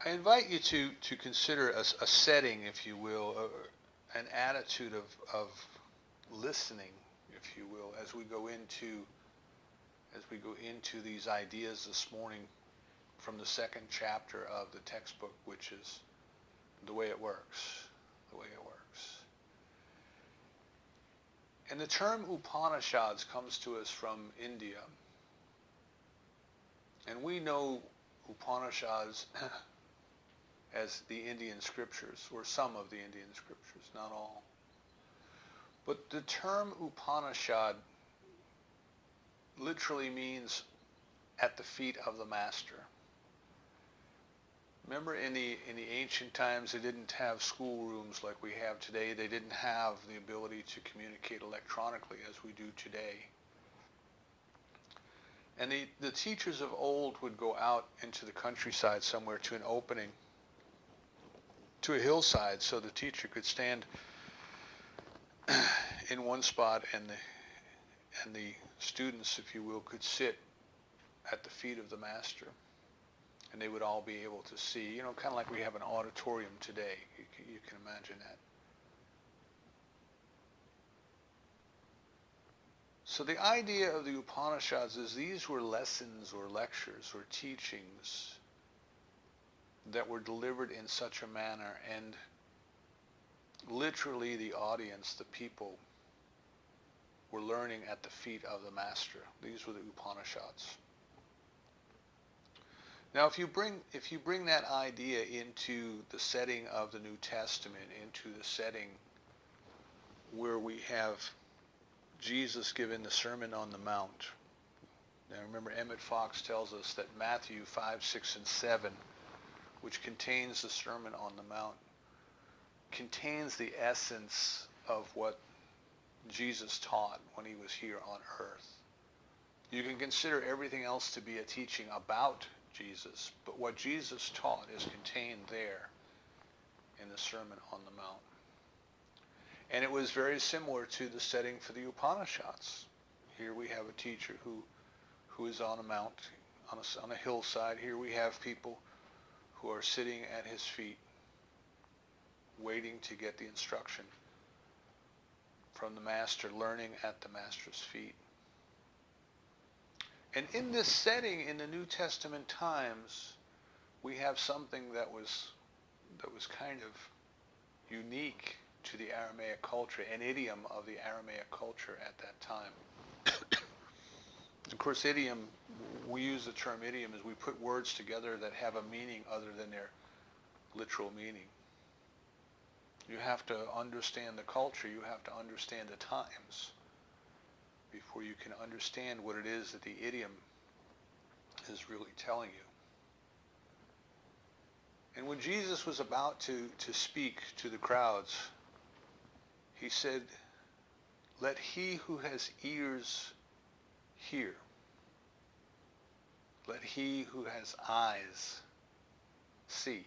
I invite you to consider a setting, if you will, an attitude of listening, if you will, as we go into these ideas this morning from the second chapter of the textbook, which is the way it works. The way it works. And the term Upanishads comes to us from India. And we know Upanishads as the Indian scriptures, or some of the Indian scriptures, not all. But the term Upanishad literally means at the feet of the master. Remember, in the ancient times, they didn't have schoolrooms like we have today. They didn't have the ability to communicate electronically as we do today. And the teachers of old would go out into the countryside somewhere to an opening, to a hillside, so the teacher could stand in one spot and the students, if you will, could sit at the feet of the master. And they would all be able to see, kind of like we have an auditorium today. You can imagine that. So the idea of the Upanishads is these were lessons or lectures or teachings that were delivered in such a manner, and literally the audience, the people, were learning at the feet of the master. These were the Upanishads. Now, if you bring that idea into the setting of the New Testament, into the setting where we have Jesus giving the Sermon on the Mount. Now, remember, Emmett Fox tells us that Matthew 5, 6, and 7, which contains the Sermon on the Mount, contains the essence of what Jesus taught when he was here on earth. You can consider everything else to be a teaching about Jesus, but what Jesus taught is contained there in the Sermon on the Mount. And it was very similar to the setting for the Upanishads. Here we have a teacher who is on a mount, on a hillside. Here we have people who are sitting at his feet, waiting to get the instruction from the master, learning at the master's feet. And in this setting, in the New Testament times, we have something that was kind of unique to the Aramaic culture, an idiom of the Aramaic culture at that time. Of course, idiom, we use the term idiom as we put words together that have a meaning other than their literal meaning. You have to understand the culture, you have to understand the times before you can understand what it is that the idiom is really telling you. And when Jesus was about to speak to the crowds, he said, "Let he who has ears hear. Let he who has eyes see."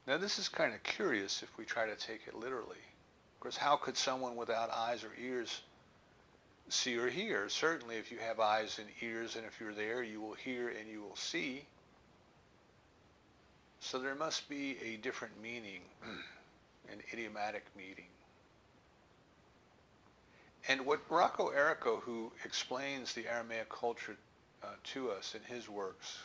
Now this is kind of curious if we try to take it literally. Of course, how could someone without eyes or ears see or hear? Certainly if you have eyes and ears, and if you're there, you will hear and you will see. So there must be a different meaning, an idiomatic meaning. And what Rocco Errico, who explains the Aramaic culture to us in his works,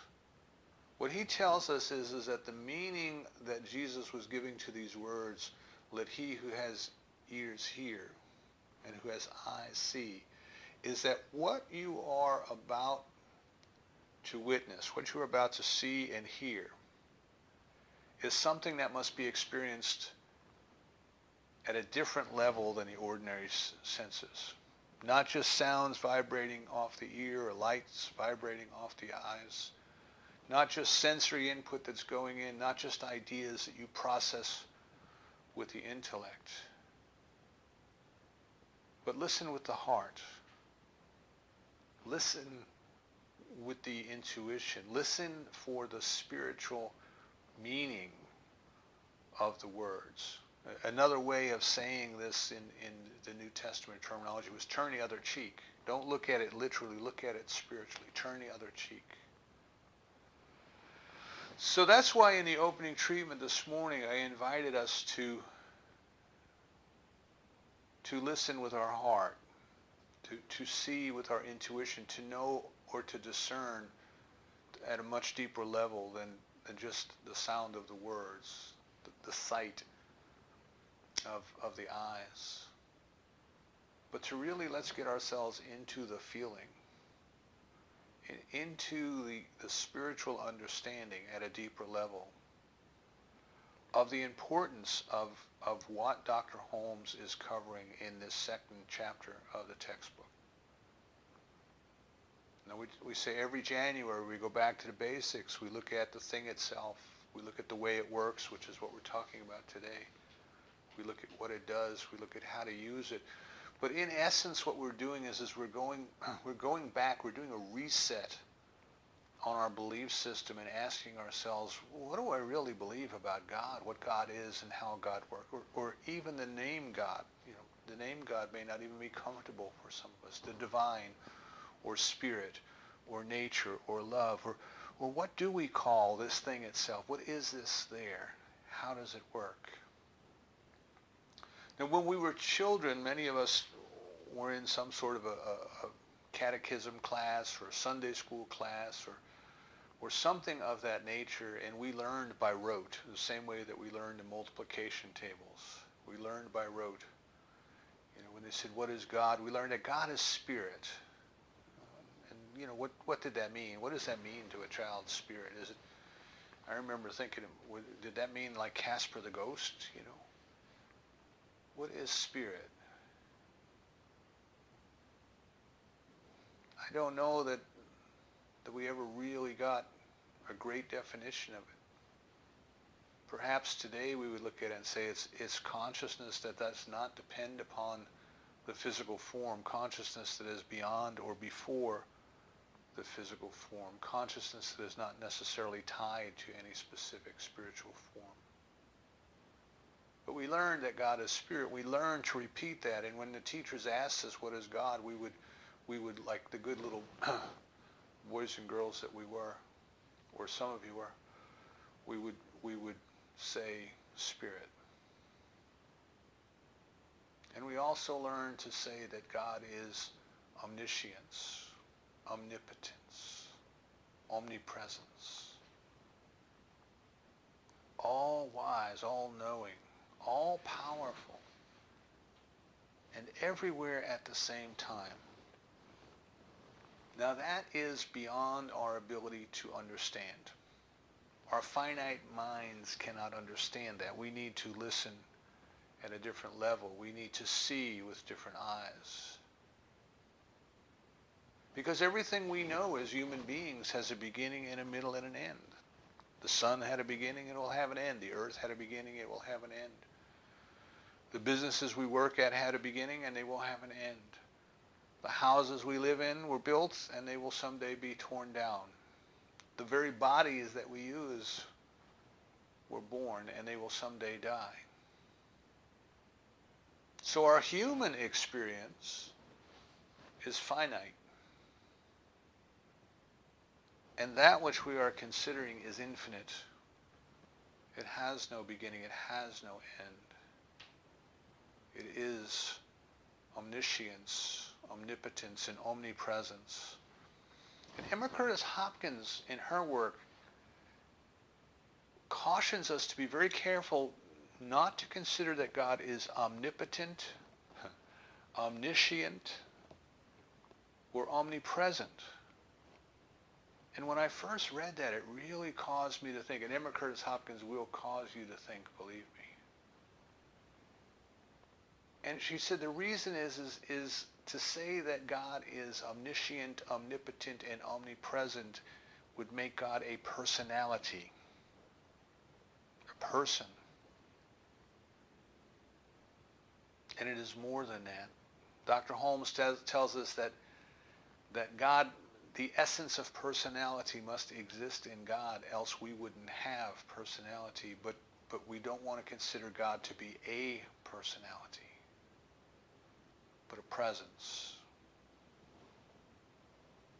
what he tells us is that the meaning that Jesus was giving to these words, "Let he who has ears hear and who has eyes see," is that what you are about to witness, what you are about to see and hear, is something that must be experienced at a different level than the ordinary senses. Not just sounds vibrating off the ear or lights vibrating off the eyes. Not just sensory input that's going in, not just ideas that you process with the intellect. But listen with the heart. Listen with the intuition. Listen for the spiritual meaning of the words. Another way of saying this in the New Testament terminology was turn the other cheek. Don't look at it literally, look at it spiritually. Turn the other cheek. So that's why in the opening treatment this morning I invited us to listen with our heart, to see with our intuition, to know or to discern at a much deeper level than just the sound of the words, the sight of the eyes. But to really let's get ourselves into the feeling, into the spiritual understanding at a deeper level of the importance of what Dr. Holmes is covering in this second chapter of the textbook. Now we say every January we go back to the basics, we look at the thing itself, we look at the way it works, which is what we're talking about today. We look at what it does, we look at how to use it. But in essence what we're doing is we're going back, we're doing a reset on our belief system and asking ourselves, what do I really believe about God, what God is and how God works, or even the name God. You know, the name God may not even be comfortable for some of us. The divine, or spirit, or nature, or love, or what do we call this thing itself? What is this there? How does it work? Now, when we were children, many of us were in some sort of a catechism class or a Sunday school class or something of that nature, and we learned by rote, the same way that we learned the multiplication tables. We learned by rote. You know, when they said, what is God? We learned that God is spirit. And, you know, what did that mean? What does that mean to a child's spirit? Is it? I remember thinking, did that mean like Casper the Ghost, you know? What is spirit? I don't know that we ever really got a great definition of it. Perhaps today we would look at it and say it's consciousness that does not depend upon the physical form, consciousness that is beyond or before the physical form, consciousness that is not necessarily tied to any specific spiritual form. But we learned that God is spirit. We learned to repeat that, and when the teachers asked us what is God, we would like the good little boys and girls that we were, or some of you were, we would say spirit. And we also learned to say that God is omniscience, omnipotence, omnipresence, all wise, all knowing, all powerful, and everywhere at the same time. Now that is beyond our ability to understand. Our finite minds cannot understand that. We need to listen at a different level. We need to see with different eyes. Because everything we know as human beings has a beginning and a middle and an end. The sun had a beginning, it will have an end. The earth had a beginning, it will have an end. The businesses we work at had a beginning and they will have an end. The houses we live in were built and they will someday be torn down. The very bodies that we use were born and they will someday die. So our human experience is finite. And that which we are considering is infinite. It has no beginning, it has no end. It is omniscience, omnipotence, and omnipresence. And Emma Curtis Hopkins, in her work, cautions us to be very careful not to consider that God is omnipotent, omniscient, or omnipresent. And when I first read that, it really caused me to think, and Emma Curtis Hopkins will cause you to think, believe me. And she said the reason is to say that God is omniscient, omnipotent, and omnipresent would make God a personality, a person. And it is more than that. Dr. Holmes tells us that God, the essence of personality must exist in God, else we wouldn't have personality. But we don't want to consider God to be a personality, but a presence.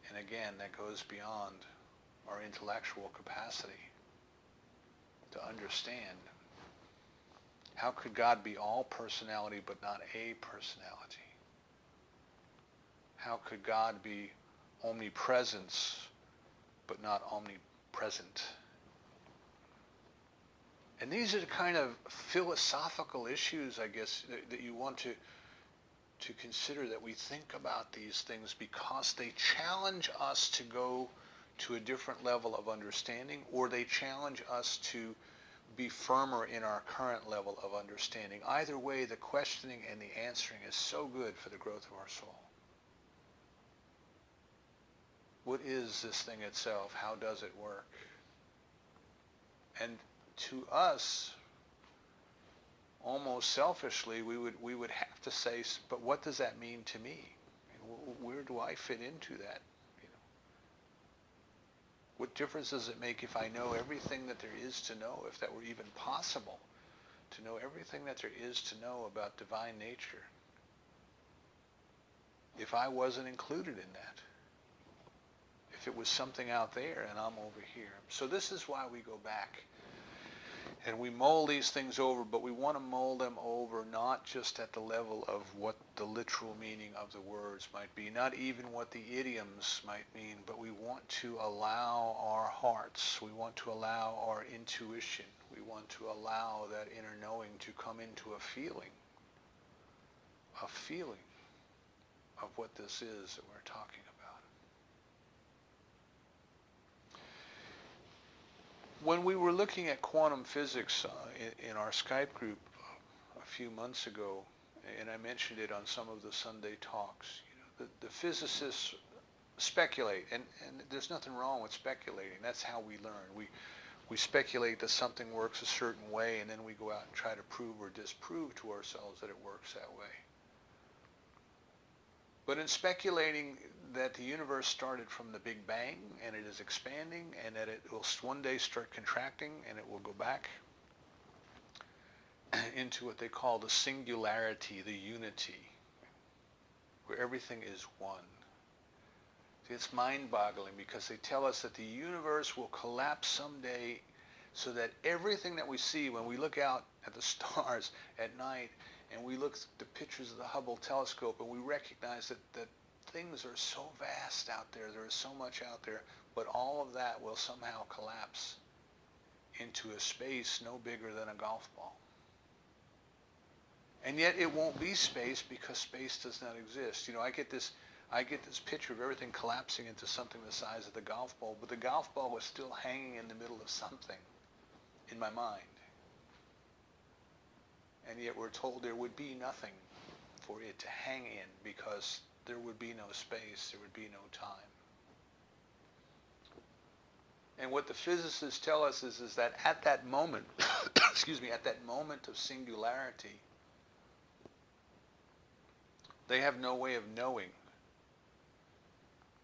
And again, that goes beyond our intellectual capacity. to understand. How could God be all personality but not a personality? How could God be omnipresence but not omnipresent? And these are the kind of philosophical issues, I guess, that you want to consider, that we think about these things because they challenge us to go to a different level of understanding, or they challenge us to be firmer in our current level of understanding. Either way, the questioning and the answering is so good for the growth of our soul. What is this thing itself? How does it work? And to us, almost selfishly, we would have to say, but what does that mean to me? Where do I fit into that? What difference does it make if I know everything that there is to know, if that were even possible, to know everything that there is to know about divine nature, if I wasn't included in that? If it was something out there and I'm over here. So this is why we go back and we mold these things over, but we want to mold them over not just at the level of what the literal meaning of the words might be, not even what the idioms might mean, but we want to allow our hearts, we want to allow our intuition, we want to allow that inner knowing to come into a feeling of what this is that we're talking about. When we were looking at quantum physics in our Skype group a few months ago, and I mentioned it on some of the Sunday talks, the physicists speculate, and there's nothing wrong with speculating. That's how we learn. We speculate that something works a certain way, and then we go out and try to prove or disprove to ourselves that it works that way. But in speculating that the universe started from the Big Bang and it is expanding and that it will one day start contracting and it will go back into what they call the singularity, the unity, where everything is one. It's mind-boggling because they tell us that the universe will collapse someday so that everything that we see when we look out at the stars at night and we look at the pictures of the Hubble telescope and we recognize that things are so vast out there, there is so much out there, but all of that will somehow collapse into a space no bigger than a golf ball. And yet it won't be space because space does not exist. I get this picture of everything collapsing into something the size of the golf ball, but the golf ball is still hanging in the middle of something in my mind. And yet we're told there would be nothing for it to hang in because there would be no space, there would be no time. And what the physicists tell us is that at that moment, at that moment of singularity, they have no way of knowing,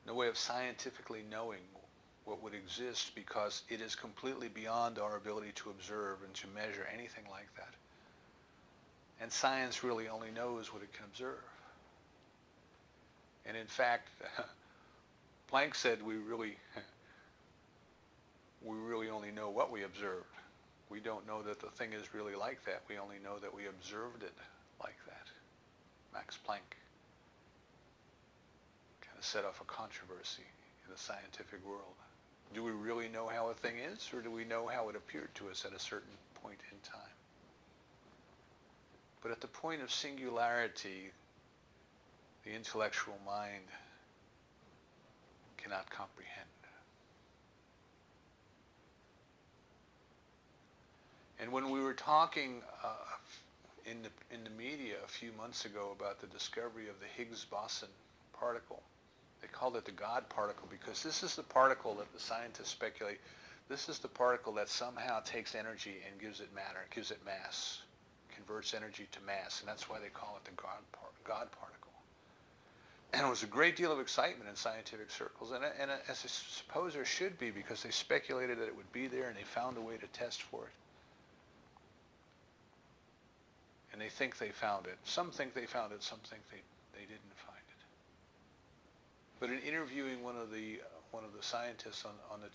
no way of scientifically knowing what would exist because it is completely beyond our ability to observe and to measure anything like that. And science really only knows what it can observe. And in fact, Planck said we really only know what we observed. We don't know that the thing is really like that. We only know that we observed it like that. Max Planck kind of set off a controversy in the scientific world. Do we really know how a thing is, or do we know how it appeared to us at a certain point in time? But at the point of singularity, the intellectual mind cannot comprehend. And when we were talking in the media a few months ago about the discovery of the Higgs boson particle, they called it the God particle because this is the particle that the scientists speculate, this is the particle that somehow takes energy and gives it matter, gives it mass, converts energy to mass, and that's why they call it the God particle. And it was a great deal of excitement in scientific circles, and as I suppose there should be, because they speculated that it would be there and they found a way to test for it. And they think they found it. Some think they found it, some think they didn't find it. But in interviewing one of the scientists on the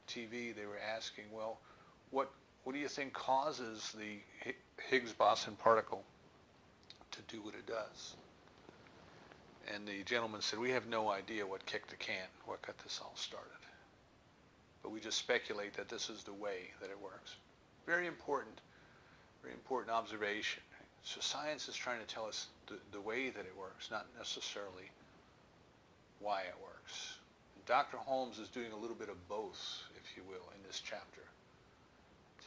TV, they were asking, well, what What do you think causes the Higgs boson particle to do what it does? And the gentleman said, we have no idea what kicked the can, what got this all started. But we just speculate that this is the way that it works. Very important observation. So science is trying to tell us the way that it works, not necessarily why it works. And Dr. Holmes is doing a little bit of both, if you will, in this chapter,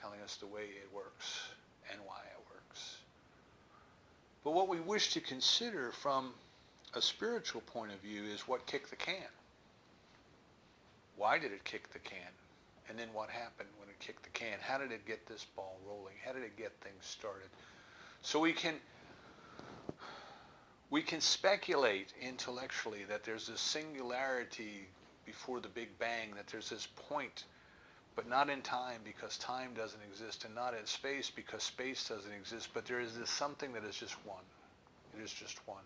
telling us the way it works and why it works. But what we wish to consider from a spiritual point of view is what kicked the can. Why did it kick the can? And then what happened when it kicked the can? How did it get this ball rolling? How did it get things started? So we can speculate intellectually that there's this singularity before the Big Bang, that there's this point, but not in time because time doesn't exist, and not in space because space doesn't exist, but there is this something that is just one. It is just one.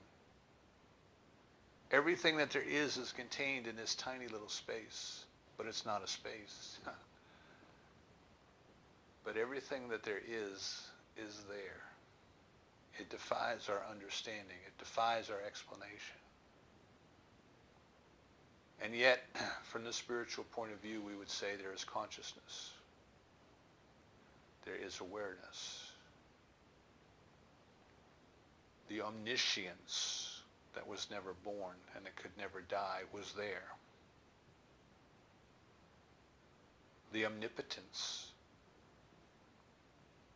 Everything that there is contained in this tiny little space, but it's not a space. But everything that there is there. It defies our understanding. It defies our explanation. And yet, from the spiritual point of view, we would say there is consciousness. There is awareness. The omniscience that was never born and that could never die was there. The omnipotence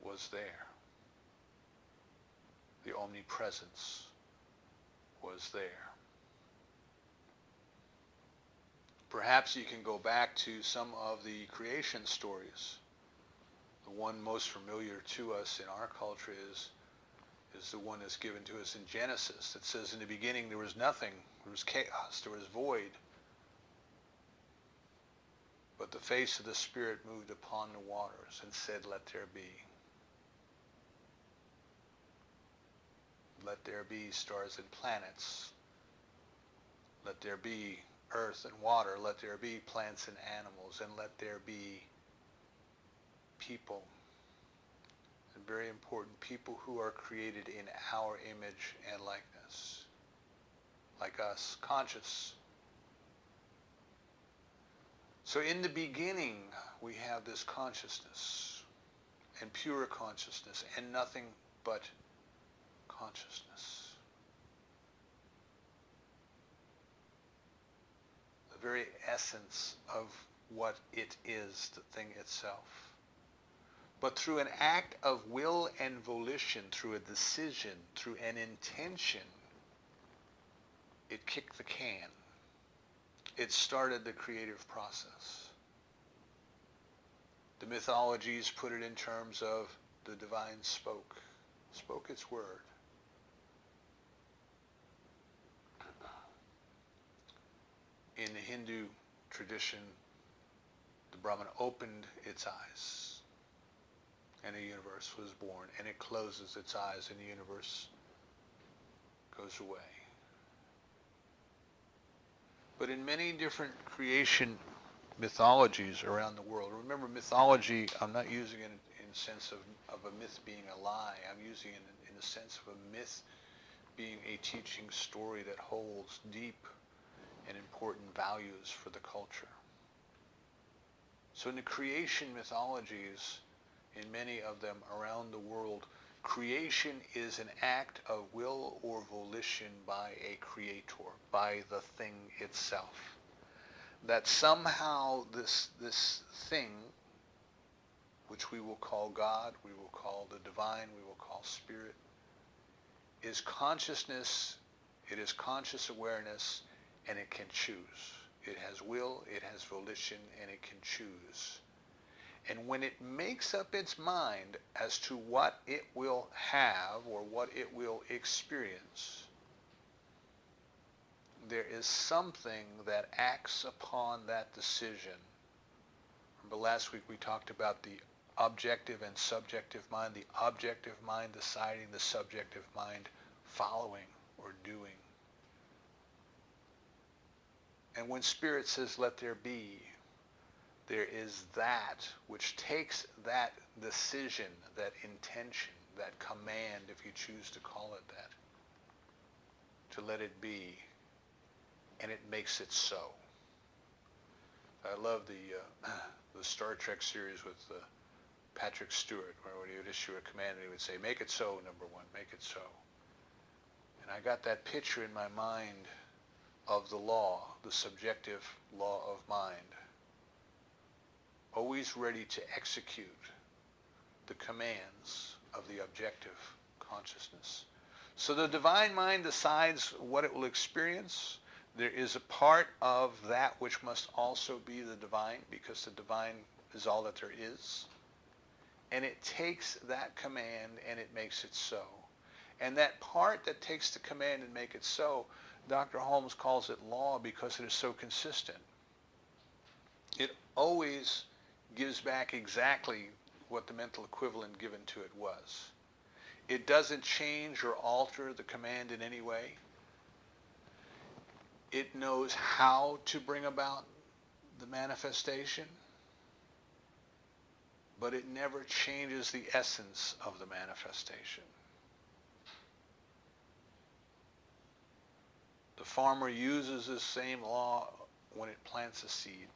was there. The omnipresence was there. Perhaps you can go back to some of the creation stories. The one most familiar to us in our culture is the one that's given to us in Genesis that says, in the beginning there was nothing, there was chaos, there was void. But the face of the Spirit moved upon the waters and said, let there be. Let there be stars and planets. Let there be earth and water. Let there be plants and animals. And let there be people. And very important, people who are created in our image and likeness. Like us, conscious. So in the beginning, we have this consciousness, and pure consciousness, and nothing but consciousness. The very essence of what it is, the thing itself. But through an act of will and volition, through a decision, through an intention, it kicked the can. It started the creative process. The mythologies put it in terms of the divine spoke its word. In the Hindu tradition, the Brahman opened its eyes and a universe was born, and it closes its eyes and the universe goes away. But in many different creation mythologies around the world, remember mythology, I'm not using it in the sense of a myth being a lie. I'm using it in the sense of a myth being a teaching story that holds deep and important values for the culture. So in the creation mythologies, in many of them around the world, creation is an act of will or volition by a creator, by the thing itself. That somehow this thing, which we will call God, we will call the divine, we will call spirit, is consciousness, it is conscious awareness, and it can choose. It has will, it has volition, and it can choose. And when it makes up its mind as to what it will have or what it will experience, there is something that acts upon that decision. Remember last week we talked about the objective and subjective mind, the objective mind deciding, the subjective mind following or doing. And when Spirit says, let there be, there is that which takes that decision, that intention, that command, if you choose to call it that, to let it be, and it makes it so. I love the Star Trek series with Patrick Stewart, where when he would issue a command, he would say, "Make it so, number one, make it so." And I got that picture in my mind of the law, the subjective law of mind, always ready to execute the commands of the objective consciousness. So the divine mind decides what it will experience. There is a part of that which must also be the divine, because the divine is all that there is. And it takes that command and it makes it so. And that part that takes the command and make it so, Dr. Holmes calls it law because it is so consistent. It always gives back exactly what the mental equivalent given to it was. It doesn't change or alter the command in any way. It knows how to bring about the manifestation, but it never changes the essence of the manifestation. The farmer uses this same law when it plants a seed.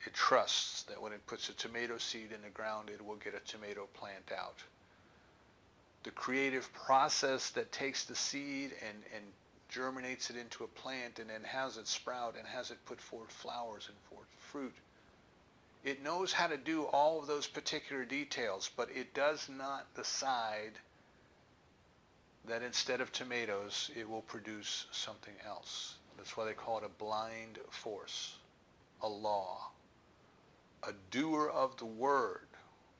It trusts that when it puts a tomato seed in the ground, it will get a tomato plant out. The creative process that takes the seed and germinates it into a plant and then has it sprout and has it put forth flowers and forth fruit. It knows how to do all of those particular details, but it does not decide that instead of tomatoes, it will produce something else. That's why they call it a blind force, a law, a doer of the word,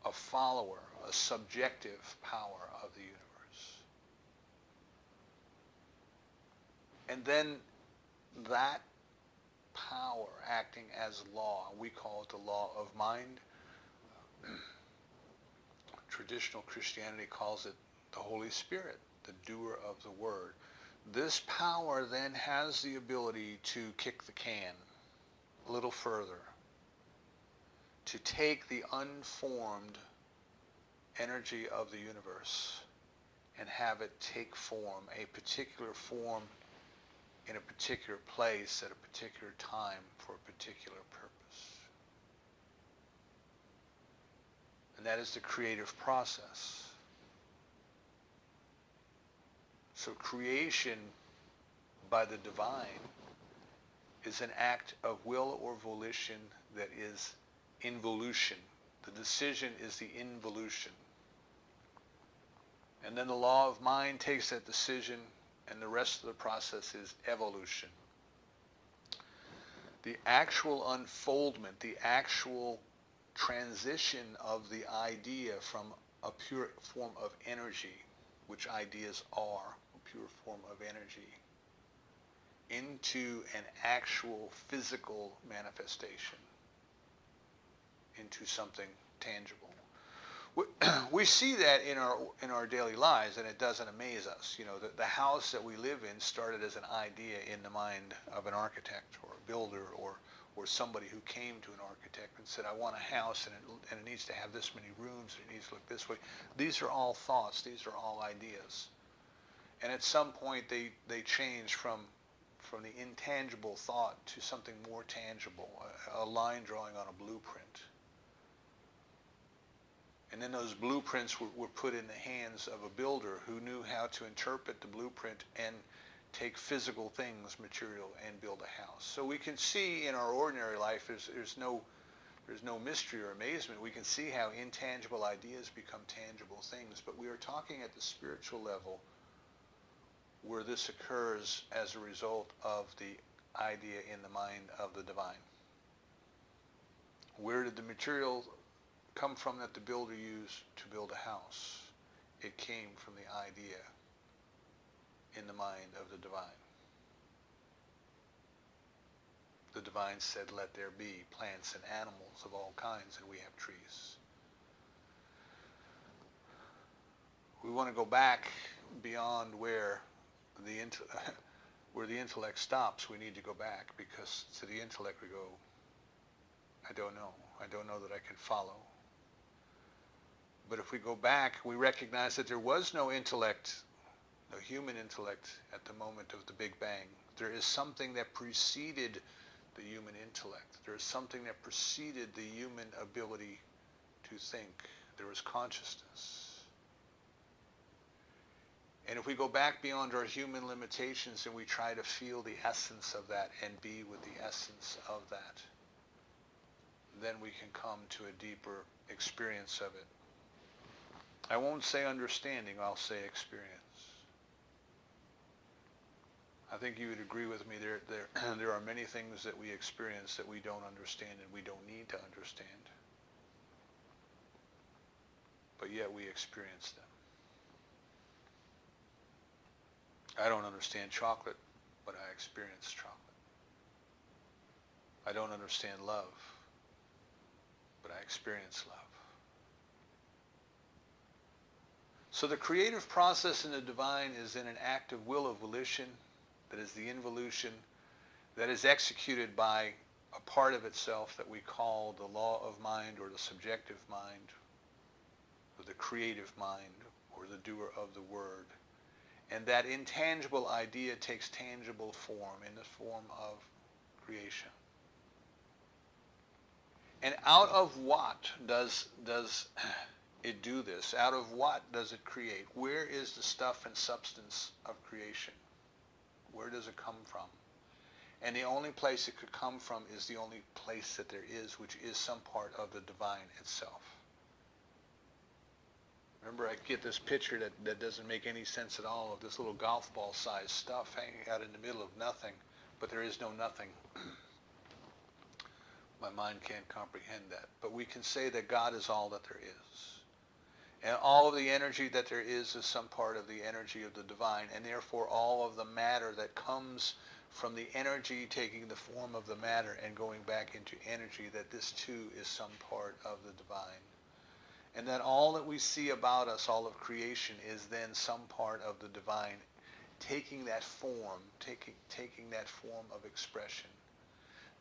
a follower, a subjective power of the universe. And then that power acting as law, we call it the law of mind. Traditional Christianity calls it the Holy Spirit, the doer of the word. This power then has the ability to kick the can a little further, to take the unformed energy of the universe and have it take form, a particular form in a particular place at a particular time for a particular purpose. And that is the creative process. So creation by the divine is an act of will or volition that is involution. The decision is the involution. And then the law of mind takes that decision, and the rest of the process is evolution. The actual unfoldment, the actual transition of the idea from a pure form of energy, which ideas are, a pure form of energy, into an actual physical manifestation, into something tangible. We see that in our daily lives, and it doesn't amaze us. You know, the house that we live in started as an idea in the mind of an architect or a builder or somebody who came to an architect and said, I want a house and it needs to have this many rooms, and it needs to look this way. These are all thoughts. These are all ideas. And at some point they change from the intangible thought to something more tangible, a line drawing on a blueprint. And then those blueprints were put in the hands of a builder who knew how to interpret the blueprint and take physical things, material, and build a house. So we can see in our ordinary life there's no mystery or amazement. We can see how intangible ideas become tangible things. But we are talking at the spiritual level where this occurs as a result of the idea in the mind of the divine. Where did the material come from that the builder used to build a house? It came from the idea in the mind of the divine. The divine said, let there be plants and animals of all kinds, and we have trees. We want to go back beyond where the intellect stops. We need to go back, because to the intellect we go, I don't know. I don't know that I can follow. But if we go back, we recognize that there was no intellect, no human intellect at the moment of the Big Bang. There is something that preceded the human intellect. There is something that preceded the human ability to think. There was consciousness. And if we go back beyond our human limitations and we try to feel the essence of that and be with the essence of that, then we can come to a deeper experience of it. I won't say understanding, I'll say experience. I think you would agree with me, there are many things that we experience that we don't understand and we don't need to understand. But yet we experience them. I don't understand chocolate, but I experience chocolate. I don't understand love, but I experience love. So the creative process in the divine is in an act of will of volition, that is the involution, that is executed by a part of itself that we call the law of mind or the subjective mind, or the creative mind, or the doer of the word. And that intangible idea takes tangible form in the form of creation. And out of what does it do this? Out of what does it create? Where is the stuff and substance of creation? Where does it come from? And the only place it could come from is the only place that there is, which is some part of the divine itself. Remember, I get this picture that doesn't make any sense at all of this little golf ball sized stuff hanging out in the middle of nothing, but there is no nothing. My mind can't comprehend that. But we can say that God is all that there is. And all of the energy that there is some part of the energy of the divine, and therefore all of the matter that comes from the energy taking the form of the matter and going back into energy, that this too is some part of the divine. And that all that we see about us, all of creation, is then some part of the divine, taking that form, taking that form of expression.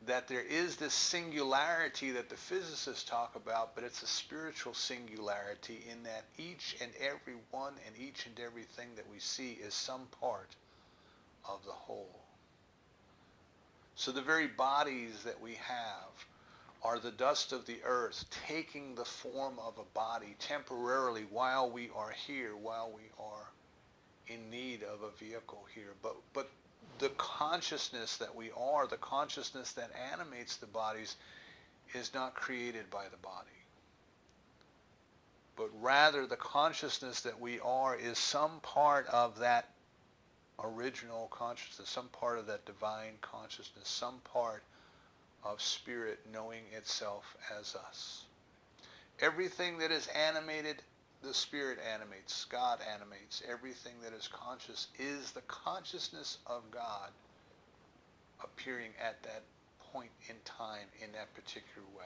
That there is this singularity that the physicists talk about, but it's a spiritual singularity in that each and every one and each and everything that we see is some part of the whole. So the very bodies that we have are the dust of the earth taking the form of a body temporarily while we are here, while we are in need of a vehicle here. But the consciousness that we are, the consciousness that animates the bodies, is not created by the body. But rather the consciousness that we are is some part of that original consciousness, some part of that divine consciousness, some part of spirit knowing itself as us. Everything that is animated, the spirit animates, God animates. Everything that is conscious is the consciousness of God appearing at that point in time in that particular way.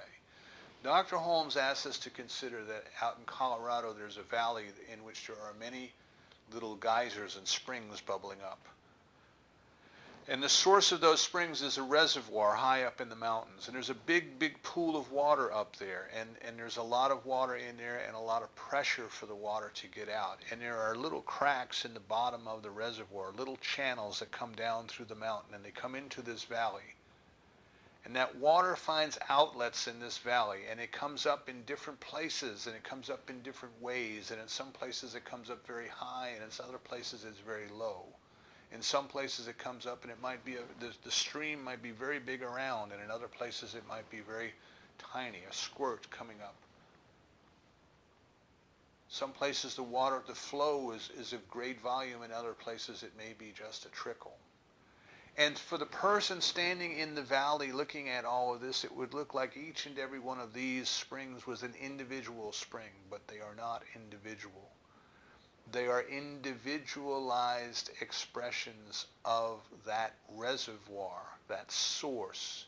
Dr. Holmes asks us to consider that out in Colorado there's a valley in which there are many little geysers and springs bubbling up. And the source of those springs is a reservoir high up in the mountains. And there's a big, big pool of water up there. And there's a lot of water in there and a lot of pressure for the water to get out. And there are little cracks in the bottom of the reservoir, little channels that come down through the mountain, and they come into this valley. And that water finds outlets in this valley, and it comes up in different places, and it comes up in different ways. And in some places it comes up very high, and in other places it's very low. In some places it comes up and it might be, the stream might be very big around, and in other places it might be very tiny, a squirt coming up. Some places the water, the flow is of great volume, in other places it may be just a trickle. And for the person standing in the valley looking at all of this, it would look like each and every one of these springs was an individual spring, but they are not individual. They are individualized expressions of that reservoir, that source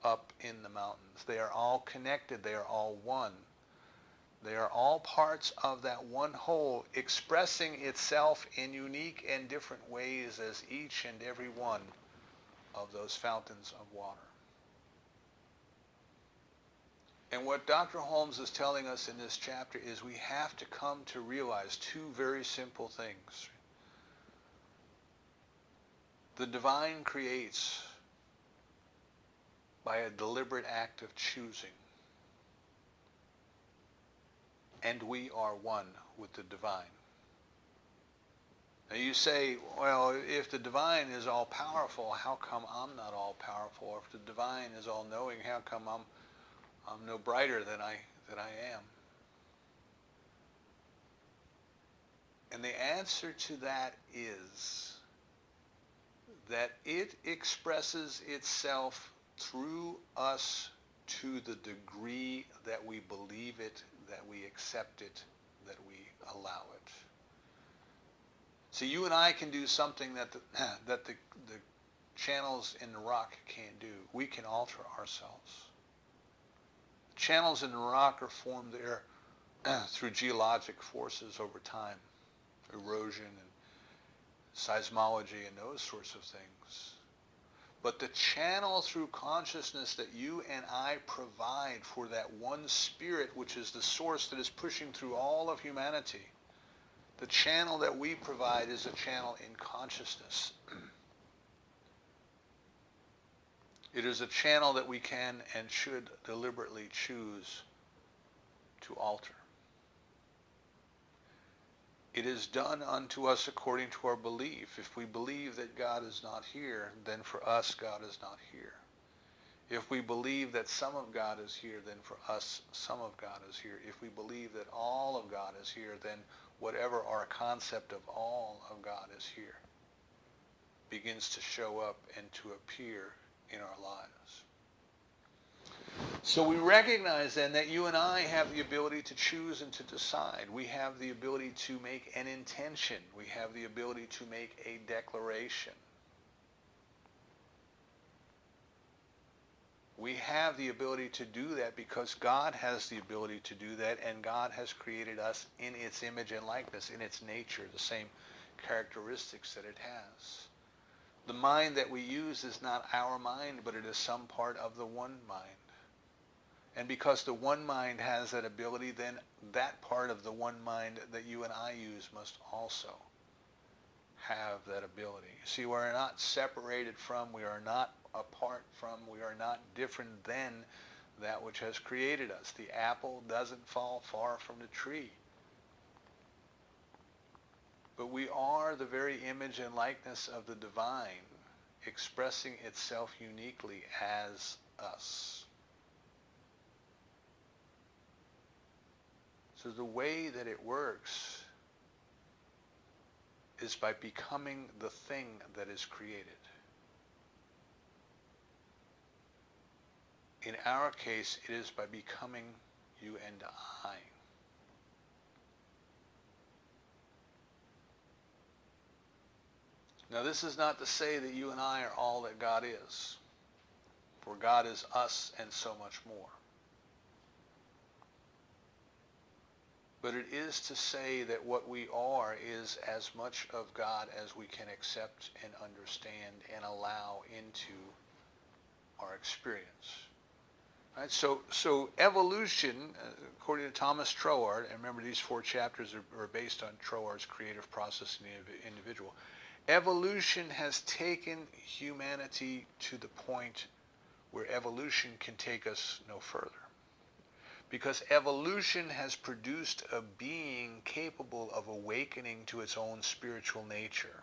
up in the mountains. They are all connected. They are all one. They are all parts of that one whole, expressing itself in unique and different ways as each and every one of those fountains of water. And what Dr. Holmes is telling us in this chapter is we have to come to realize two very simple things. The divine creates by a deliberate act of choosing. And we are one with the divine. Now you say, well, if the divine is all powerful, how come I'm not all powerful? Or if the divine is all knowing, how come I'm no brighter than I am? And the answer to that is that it expresses itself through us to the degree that we believe it, that we accept it, that we allow it. See, you and I can do something that the channels in the rock can't do. We can alter ourselves. The channels in the rock are formed there through geologic forces over time, erosion and seismology and those sorts of things. But the channel through consciousness that you and I provide for that one spirit, which is the source that is pushing through all of humanity, the channel that we provide is a channel in consciousness. It is a channel that we can and should deliberately choose to alter. It is done unto us according to our belief. If we believe that God is not here, then for us God is not here. If we believe that some of God is here, then for us some of God is here. If we believe that all of God is here, then whatever our concept of all of God is here begins to show up and to appear in our lives. So we recognize then that you and I have the ability to choose and to decide. We have the ability to make an intention. We have the ability to make a declaration. We have the ability to do that because God has the ability to do that, and God has created us in its image and likeness, in its nature, the same characteristics that it has. The mind that we use is not our mind, but it is some part of the one mind. And because the one mind has that ability, then that part of the one mind that you and I use must also have that ability. See, we're not separated from, we are not apart from, we are not different than that which has created us. The apple doesn't fall far from the tree. But we are the very image and likeness of the divine, expressing itself uniquely as us. So the way that it works is by becoming the thing that is created. In our case, it is by becoming you and I. Now, this is not to say that you and I are all that God is, for God is us and so much more. But it is to say that what we are is as much of God as we can accept and understand and allow into our experience. Right? So evolution, according to Thomas Troward, and remember these 4 chapters are based on Troward's creative process in the individual. Evolution has taken humanity to the point where evolution can take us no further. Because evolution has produced a being capable of awakening to its own spiritual nature.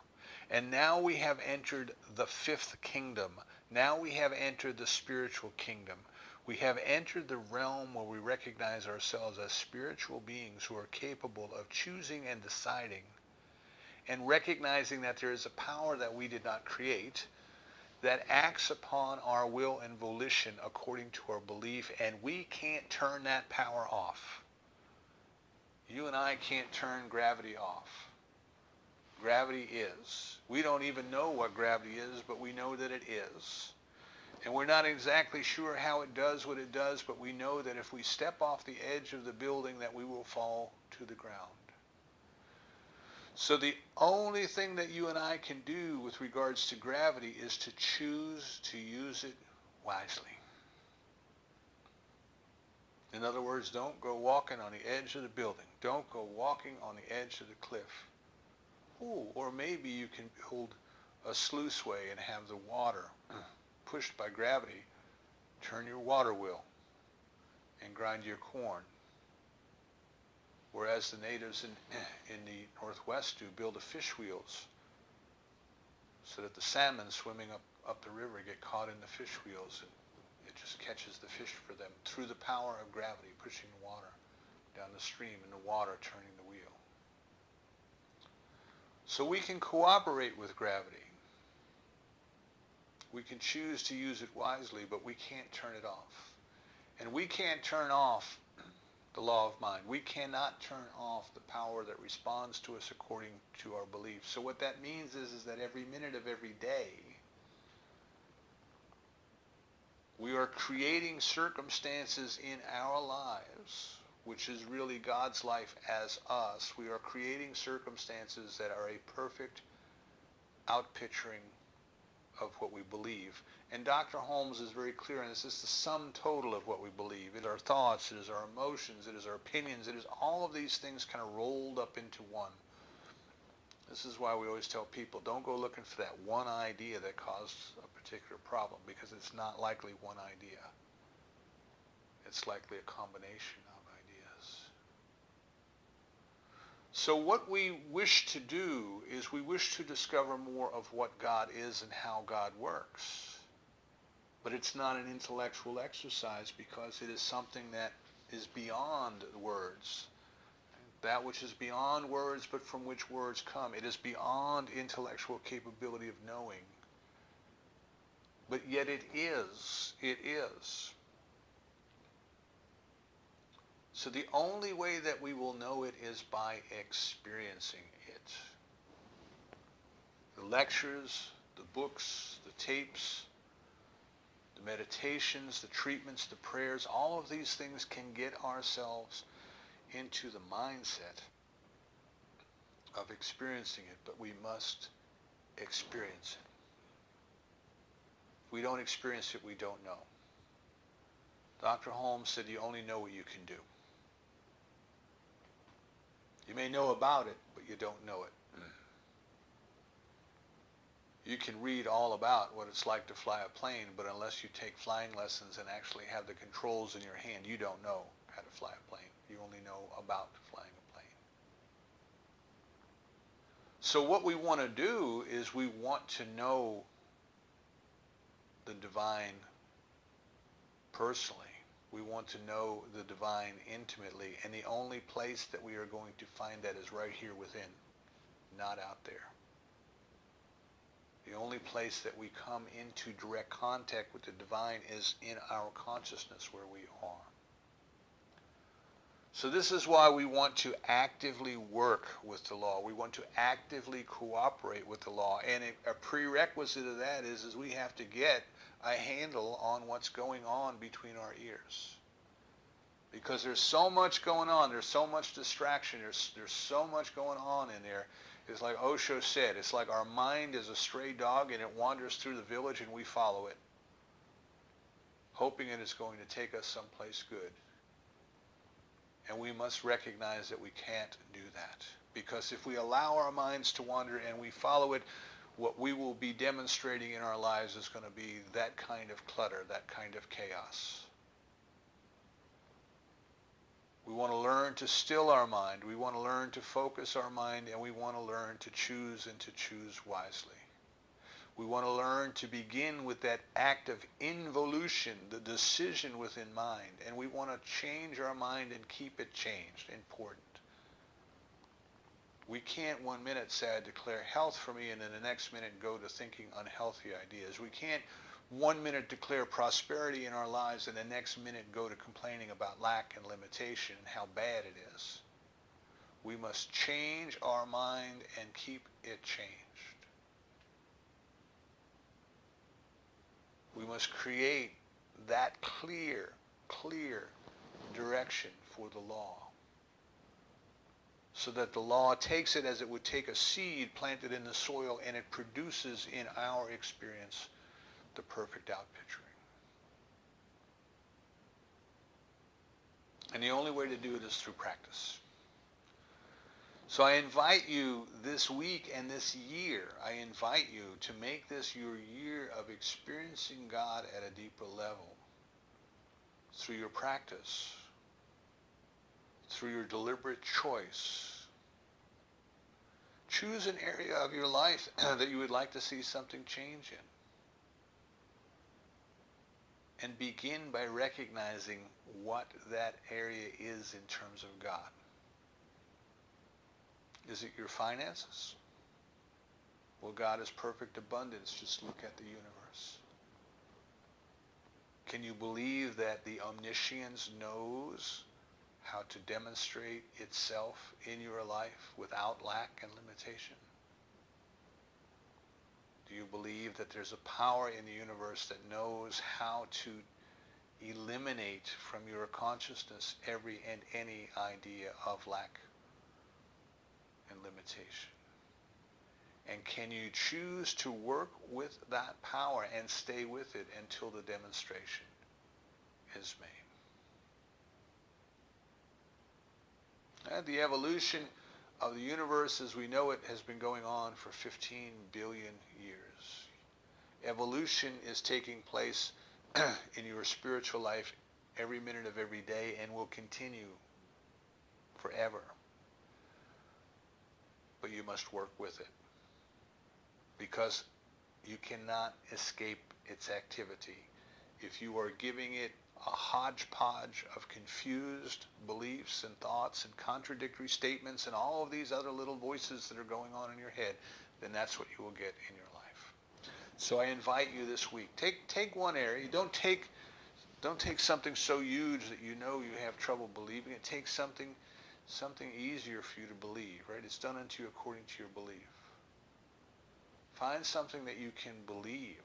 And now we have entered the 5th kingdom. Now we have entered the spiritual kingdom. We have entered the realm where we recognize ourselves as spiritual beings who are capable of choosing and deciding, and recognizing that there is a power that we did not create that acts upon our will and volition according to our belief, and we can't turn that power off. You and I can't turn gravity off. Gravity is. We don't even know what gravity is, but we know that it is. And we're not exactly sure how it does what it does, but we know that if we step off the edge of the building, that we will fall to the ground. So the only thing that you and I can do with regards to gravity is to choose to use it wisely. In other words, don't go walking on the edge of the building. Don't go walking on the edge of the cliff. Ooh, or maybe you can build a sluiceway and have the water pushed by gravity turn your water wheel and grind your corn. Whereas the natives in the Northwest do build the fish wheels so that the salmon swimming up the river get caught in the fish wheels, and it just catches the fish for them through the power of gravity pushing the water down the stream and the water turning the wheel. So we can cooperate with gravity. We can choose to use it wisely, but we can't turn it off. And we can't turn off the law of mind. We cannot turn off the power that responds to us according to our beliefs. So what that means is that every minute of every day, we are creating circumstances in our lives, which is really God's life as us. We are creating circumstances that are a perfect outpicturing of what we believe. And Dr. Holmes is very clear on this. This is the sum total of what we believe. It is our thoughts, it is our emotions, it is our opinions, it is all of these things kind of rolled up into one. This is why we always tell people, don't go looking for that one idea that caused a particular problem, because it's not likely one idea. It's likely a combination of ideas. So what we wish to do is we wish to discover more of what God is and how God works. But it's not an intellectual exercise, because it is something that is beyond words. That which is beyond words, but from which words come. It is beyond intellectual capability of knowing. But yet it is. It is. So the only way that we will know it is by experiencing it. The lectures, the books, the tapes, the meditations, the treatments, the prayers, all of these things can get ourselves into the mindset of experiencing it, but we must experience it. If we don't experience it, we don't know. Dr. Holmes said you only know what you can do. You may know about it, but you don't know it. You can read all about what it's like to fly a plane, but unless you take flying lessons and actually have the controls in your hand, you don't know how to fly a plane. You only know about flying a plane. So what we want to do is we want to know the divine personally. We want to know the divine intimately, and the only place that we are going to find that is right here within, not out there. The only place that we come into direct contact with the divine is in our consciousness, where we are. So this is why we want to actively work with the law. We want to actively cooperate with the law. And a prerequisite of that is we have to get a handle on what's going on between our ears. Because there's so much going on. There's so much distraction. There's so much going on in there. It's like Osho said, it's like our mind is a stray dog and it wanders through the village and we follow it, hoping that it's going to take us someplace good. And we must recognize that we can't do that. Because if we allow our minds to wander and we follow it, what we will be demonstrating in our lives is going to be that kind of clutter, that kind of chaos. We want to learn to still our mind. We want to learn to focus our mind, and we want to learn to choose and to choose wisely. We want to learn to begin with that act of involution, the decision within mind, and we want to change our mind and keep it changed. Important. We can't 1 minute say, I declare health for me, and then the next minute go to thinking unhealthy ideas. We can't 1 minute declare prosperity in our lives, and the next minute go to complaining about lack and limitation and how bad it is. We must change our mind and keep it changed. We must create that clear direction for the law, so that the law takes it as it would take a seed planted in the soil, and it produces in our experience the perfect outpicturing. And the only way to do it is through practice. So I invite you this week and this year, I invite you to make this your year of experiencing God at a deeper level through your practice, through your deliberate choice. Choose an area of your life that you would like to see something change in. And begin by recognizing what that area is in terms of God. Is it your finances? Well, God is perfect abundance. Just look at the universe. Can you believe that the omniscience knows how to demonstrate itself in your life without lack and limitation? Do you believe that there's a power in the universe that knows how to eliminate from your consciousness every and any idea of lack and limitation? And can you choose to work with that power and stay with it until the demonstration is made? And the evolution of the universe as we know it has been going on for 15 billion years. Evolution is taking place in your spiritual life every minute of every day and will continue forever. But you must work with it, because you cannot escape its activity. If you are giving it a hodgepodge of confused beliefs and thoughts and contradictory statements and all of these other little voices that are going on in your head, then that's what you will get in your life. So I invite you this week, take one area. Don't take something so huge that you know you have trouble believing it. Take something easier for you to believe, right? It's done unto you according to your belief. Find something that you can believe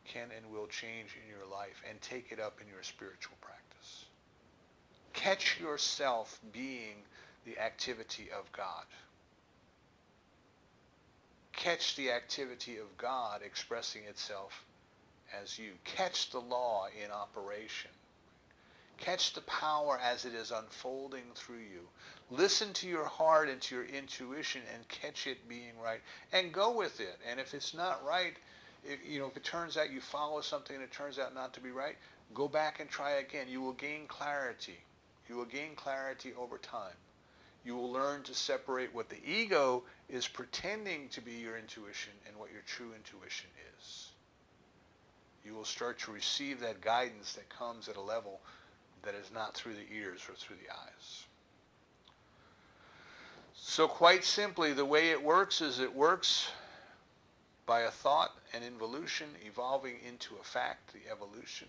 can and will change in your life and take it up in your spiritual practice. Catch yourself being the activity of God. Catch the activity of God expressing itself as you. Catch the law in operation. Catch the power as it is unfolding through you. Listen to your heart and to your intuition and catch it being right. And go with it. And if it's not right, if it turns out you follow something and it turns out not to be right, go back and try again. You will gain clarity. You will gain clarity over time. You will learn to separate what the ego is pretending to be your intuition and what your true intuition is. You will start to receive that guidance that comes at a level that is not through the ears or through the eyes. So quite simply, the way it works is it works by a thought, an involution, evolving into a fact, the evolution.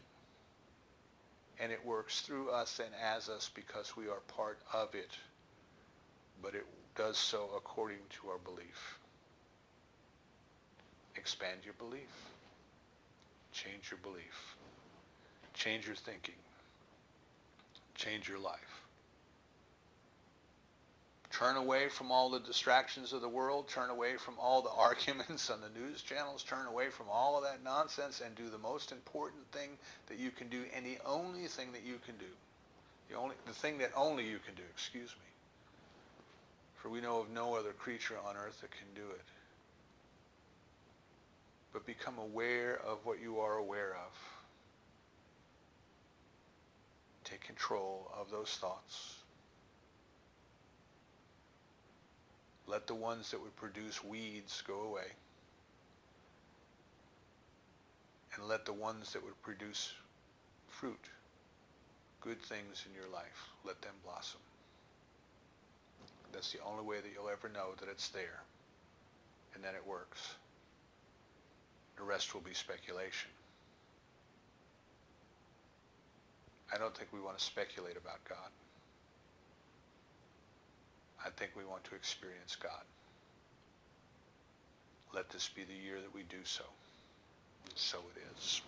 And it works through us and as us because we are part of it. But it does so according to our belief. Expand your belief. Change your belief. Change your thinking. Change your life. Turn away from all the distractions of the world. Turn away from all the arguments on the news channels. Turn away from all of that nonsense and do the most important thing that you can do, and the only thing that you can do. The thing that only you can do, excuse me. For we know of no other creature on earth that can do it. But become aware of what you are aware of. Take control of those thoughts. Let the ones that would produce weeds go away. And let the ones that would produce fruit, good things in your life, let them blossom. That's the only way that you'll ever know that it's there and that it works. The rest will be speculation. I don't think we want to speculate about God. I think we want to experience God. Let this be the year that we do so. And so it is.